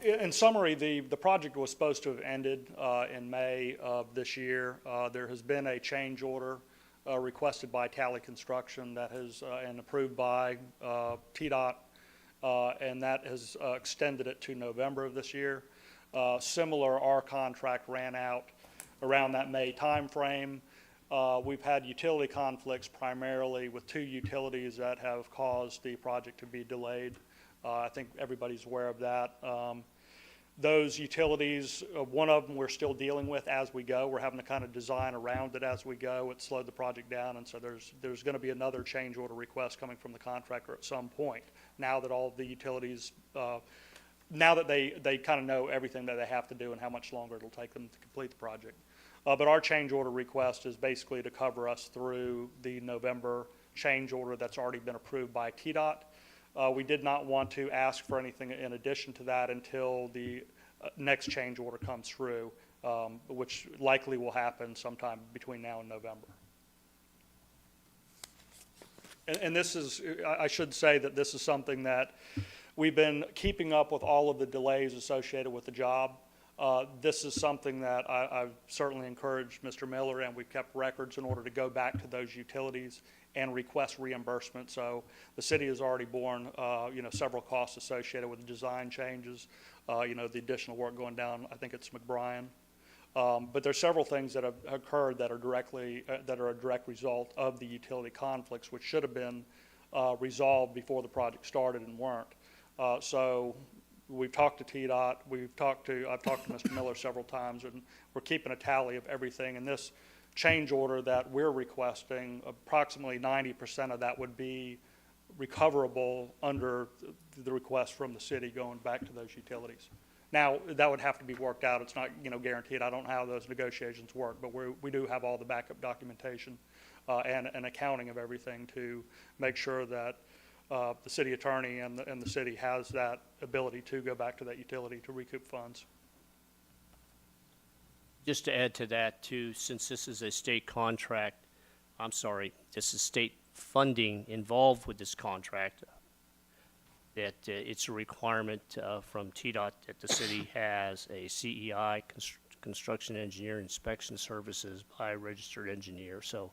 In summary, the project was supposed to have ended in May of this year. There has been a change order requested by Tally Construction that has, and approved by TDOT, and that has extended it to November of this year. Similar, our contract ran out around that May timeframe. We've had utility conflicts primarily with 2 utilities that have caused the project to be delayed. I think everybody's aware of that. Those utilities, one of them we're still dealing with as we go. We're having to kind of design around it as we go. It slowed the project down, and so there's going to be another change order request coming from the contractor at some point, now that all the utilities, now that they kind of know everything that they have to do and how much longer it'll take them to complete the project. But our change order request is basically to cover us through the November change order that's already been approved by TDOT. We did not want to ask for anything in addition to that until the next change order comes through, which likely will happen sometime between now and November. And this is, I should say that this is something that we've been keeping up with all of the delays associated with the job. This is something that I've certainly encouraged Mr. Miller, and we've kept records in order to go back to those utilities and request reimbursement. So the city has already borne, several costs associated with the design changes, the additional work going down, I think it's McBrien. But there's several things that have occurred that are directly, that are a direct result of the utility conflicts, which should have been resolved before the project started and weren't. So we've talked to TDOT, I've talked to Mr. Miller several times, and we're keeping a tally of everything. And this change order that we're requesting, approximately 90% of that would be recoverable under the request from the city going back to those utilities. Now, that would have to be worked out. It's not, guaranteed. I don't know how those negotiations work, but we do have all the backup documentation and an accounting of everything to make sure that the city attorney and the city has that ability to go back to that utility to recoup funds. Just to add to that too, since this is a state contract, this is state funding involved with this contract, that it's a requirement from TDOT that the city has a CEI, construction engineer inspection services by a registered engineer. So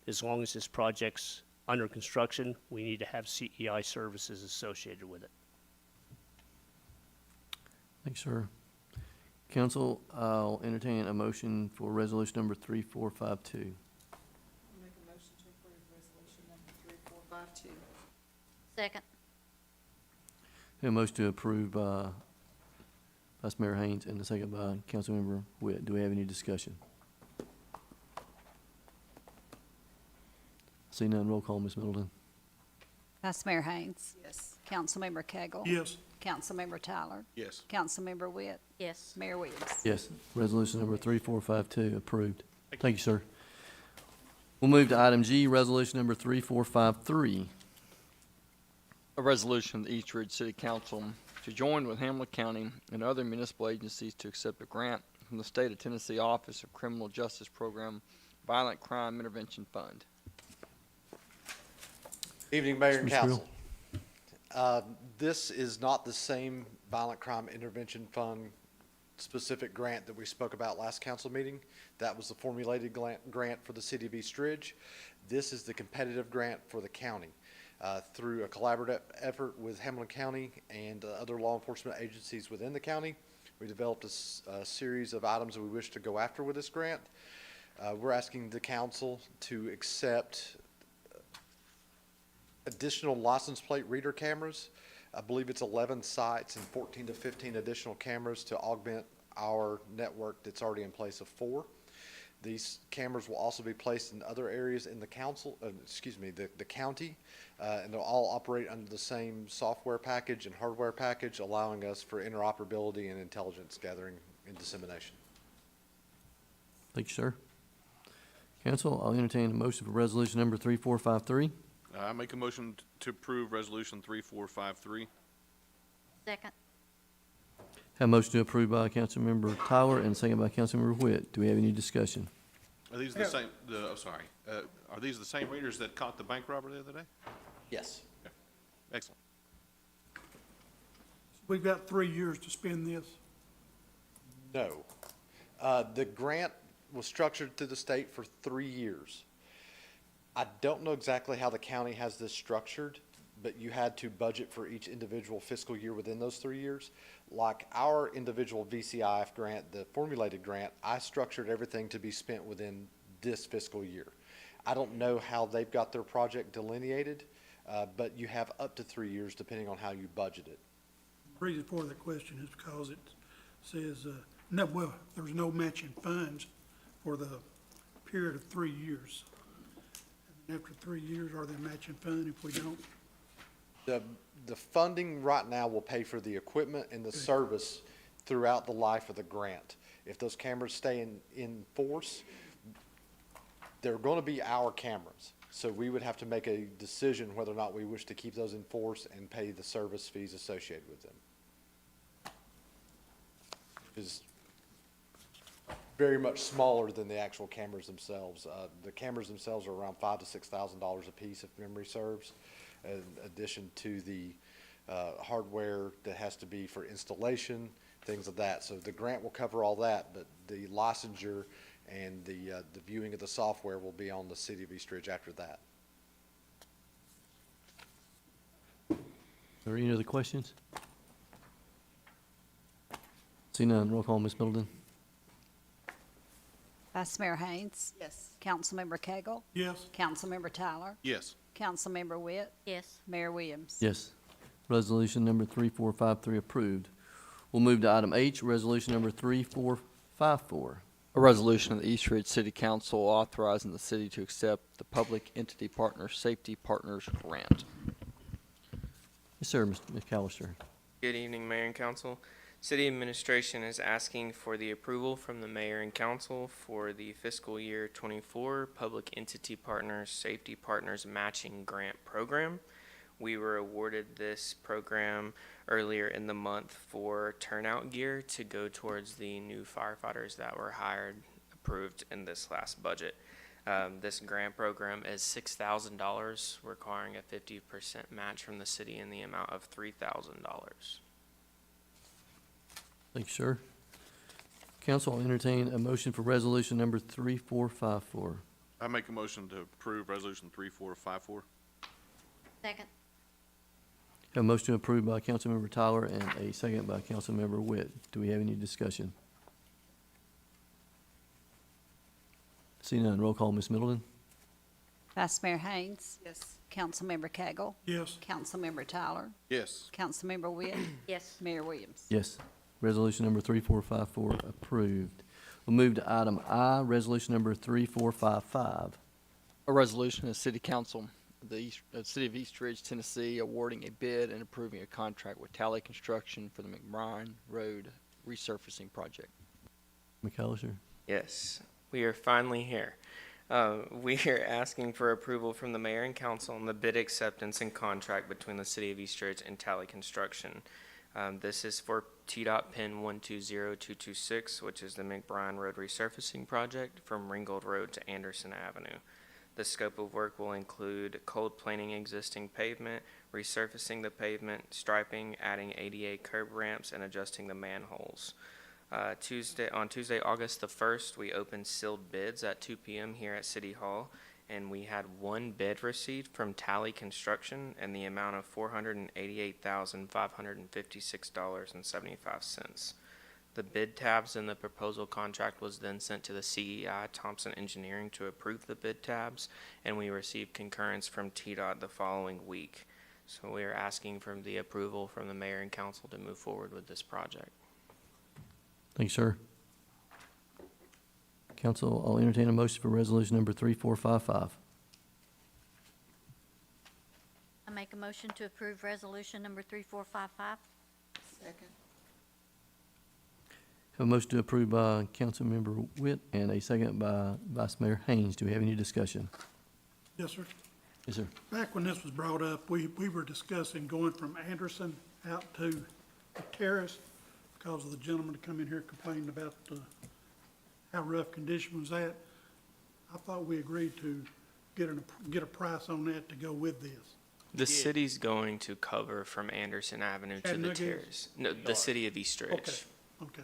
as long as this project's under construction, we need to have CEI services associated with it. Thanks, sir. Council, I'll entertain a motion for resolution number 3452. Make a motion to approve resolution number 3452. Second. A motion to approve by Vice Mayor Haynes and the second by Councilmember Witt. Do we have any discussion? See none, roll call, Ms. Middleton. Vice Mayor Haynes. Yes. Councilmember Cagle. Yes, Councilmember Tyler. Yes. Councilmember Witt. Yes. Mayor Williams. Yes, resolution number 3452 approved. Thank you, sir. We'll move to item G, resolution number 3453. A resolution of the East Ridge City Council to join with Hamilton County and other municipal agencies to accept a grant from the State of Tennessee Office of Criminal Justice Program Violent Crime Intervention Fund. Evening, Mayor and Mr. Creel. Council. This is not the same Violent Crime Intervention Fund specific grant that we spoke about last council meeting. That was the formulated grant for the city of East Ridge. This is the competitive grant for the county. Through a collaborative effort with Hamilton County and other law enforcement agencies within the county, we developed a series of items that we wish to go after with this grant. We're asking the council to accept additional license plate reader cameras. I believe it's 11 sites and 14 to 15 additional cameras to augment our network that's already in place of 4. These cameras will also be placed in other areas in the the county, and they'll all operate under the same software package and hardware package, allowing us for interoperability and intelligence gathering and dissemination. Thank you, sir. Council, I'll entertain a motion for resolution number 3453. I make a motion to approve resolution 3453. Second. Have a motion to approve by Councilmember Tyler and second by Councilmember Witt. Do we have any discussion? Are these the same, are these the same readers that caught the bank robber the other day? Yes. Excellent. we've got 3 years to spend this. No. The grant was structured through the state for 3 years. I don't know exactly how the county has this structured, but you had to budget for each individual fiscal year within those 3 years. Like our individual VCIF grant, the formulated grant, I structured everything to be spent within this fiscal year. I don't know how they've got their project delineated, but you have up to 3 years depending on how you budget it. The reason for the question is because it says, there's no matching funds for the period of 3 years. And after 3 years, are they matching fund if we don't? The funding right now will pay for the equipment and the service throughout the life of the grant. If those cameras stay in force, they're going to be our cameras. So we would have to make a decision whether or not we wish to keep those in force and pay the service fees associated with them. Is very much smaller than the actual cameras themselves. The cameras themselves are around $5,000 to $6,000 a piece, if memory serves, in addition to the hardware that has to be for installation, things of that. So the grant will cover all that, but the licensure and the viewing of the software will be on the city of East Ridge after that. Are there any other questions? See none, roll call, Ms. Middleton. Vice Mayor Haynes. Yes. Councilmember Cagle. Yes, Councilmember Tyler. Yes. Councilmember Witt. Yes. Mayor Williams. Yes. Resolution number 3453 approved. We'll move to item H, resolution number 3454. A resolution of the East Ridge City Council authorizing the city to accept the Public Entity Partners Safety Partners Grant. Yes, sir, Ms. McAllister. Good evening, Mayor and Council. City Administration is asking for the approval from the Mayor and Council for the fiscal year 24 Public Entity Partners Safety Partners Matching Grant Program. We were awarded this program earlier in the month for turnout gear to go towards the new firefighters that were hired, approved in this last budget. This grant program is $6,000, requiring a 50% match from the city in the amount of $3,000. Thank you, sir. Council, I'll entertain a motion for resolution number 3454. I make a motion to approve resolution 3454. Second. Have a motion approved by Councilmember Tyler and a second by Councilmember Witt. Do we have any discussion? See none, roll call, Ms. Middleton. Vice Mayor Haynes, Yes. Councilmember Cagle, Yes. Councilmember Tyler, Yes. Councilmember Witt, Yes. Mayor Williams. Yes. Resolution number 3454 approved. We'll move to item I, resolution number 3455. A resolution of the City Council of the City of East Ridge, Tennessee, awarding a bid and approving a contract with Tally Construction for the McBride Road resurfacing project. McAllister? Yes, we are finally here. We are asking for approval from the mayor and council on the bid acceptance and contract between the City of East Ridge and Tally Construction. This is for TDOT PIN 120226, which is the McBride Road resurfacing project from Ringgold Road to Anderson Avenue. The scope of work will include cold planing existing pavement, resurfacing the pavement, striping, adding ADA curb ramps, and adjusting the manholes. On Tuesday, August the 1st, we opened sealed bids at 2 p.m. here at City Hall, and we had one bid received from Tally Construction in the amount of $488,556.75. The bid tabs in the proposal contract was then sent to the CEI Thompson Engineering to approve the bid tabs, and we received concurrence from TDOT the following week. So we are asking for the approval from the mayor and council to move forward with this project. Thank you, sir. Council, I'll entertain a motion for resolution number 3455. I make a motion to approve resolution number 3455. Second. Have a motion to approve by Councilmember Witt and a second by Vice Mayor Haynes. Do we have any discussion? Yes, sir. Yes, sir. Back when this was brought up, we were discussing going from Anderson out to the terrace because of the gentleman that come in here complaining about how rough condition was that. I thought we agreed to get a price on that to go with this. The city's going to cover from Anderson Avenue to the Chattanooga is? terrace. No, the city of East Ridge. Okay, okay.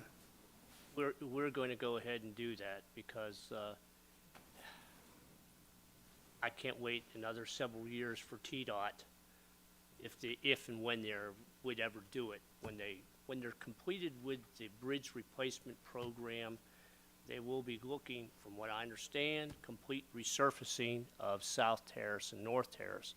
We're going to go ahead and do that because I can't wait another several years for TDOT if and when they would ever do it. When they're completed with the bridge replacement program, they will be looking, from what I understand, complete resurfacing of South Terrace and North Terrace.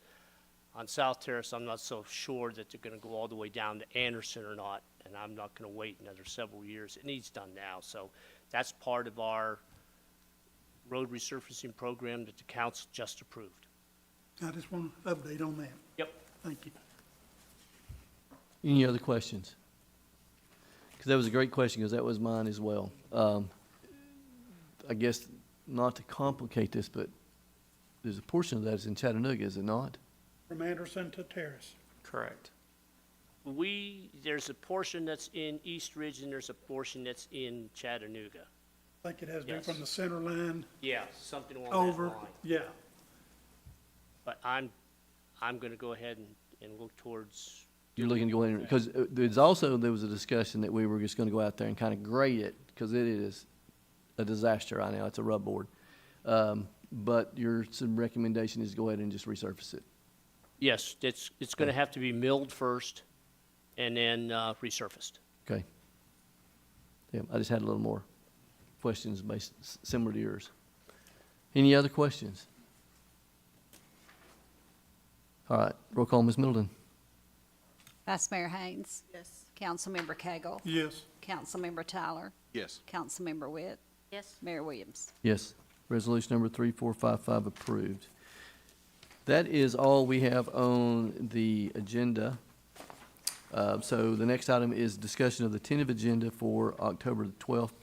On South Terrace, I'm not so sure that they're gonna go all the way down to Anderson or not, and I'm not gonna wait another several years. It needs done now, so that's part of our road resurfacing program that the council just approved. I just want to update on that. Yep. Thank you. Any other questions? Because that was a great question, because that was mine as well. I guess not to complicate this, but there's a portion of that is in Chattanooga, is it not? From Anderson to Terrace. Correct. There's a portion that's in East Ridge and there's a portion that's in Chattanooga. I think it has to be Yes. from the center line Yeah, something along over, that line. yeah. But I'm gonna go ahead and look towards. You're looking to go in, because there was a discussion that we were just gonna go out there and kind of grade it, because it is a disaster right now. It's a rub board. But some recommendation is go ahead and just resurface it. Yes, it's gonna have to be milled first and then resurfaced. Okay. Yeah, I just had a little more questions similar to yours. Any other questions? All right, roll call, Ms. Middleton. Vice Mayor Haynes, Yes. Councilmember Cagle, Yes. Councilmember Tyler, Yes. Councilmember Witt, Yes. Mayor Williams. Yes. Resolution number 3455 approved. That is all we have on the agenda. So the next item is discussion of the tentative agenda for October the 12th,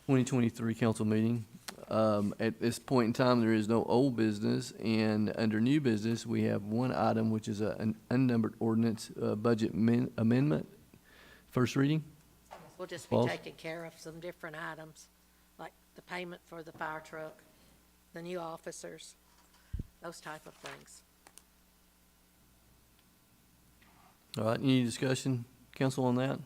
2023 council meeting. At this point in time, there is no old business, and under new business, we have one item, which is an unnumbered ordinance, budget amendment. First reading? We'll just be Walls? taking care of some different items, like the payment for the fire truck, the new officers, those type of things. All right, any discussion, council, on that?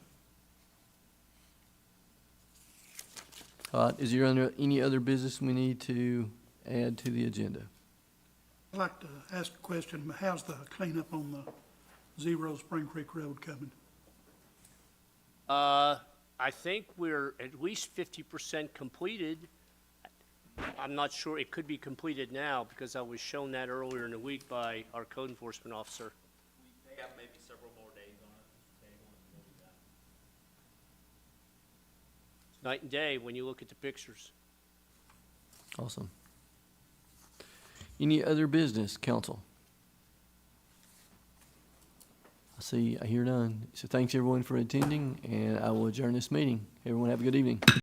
Is there any other business we need to add to the agenda? I'd like to ask a question. How's the cleanup on the Zero Spring Creek Road coming? I think we're at least 50% completed. I'm not sure, it could be completed now, because I was shown that earlier in the week by our code enforcement officer. They have maybe several more days on it. Night and day when you look at the pictures. Awesome. Any other business, council? I hear none. So thanks everyone for attending, and I will adjourn this meeting. Everyone have a good evening.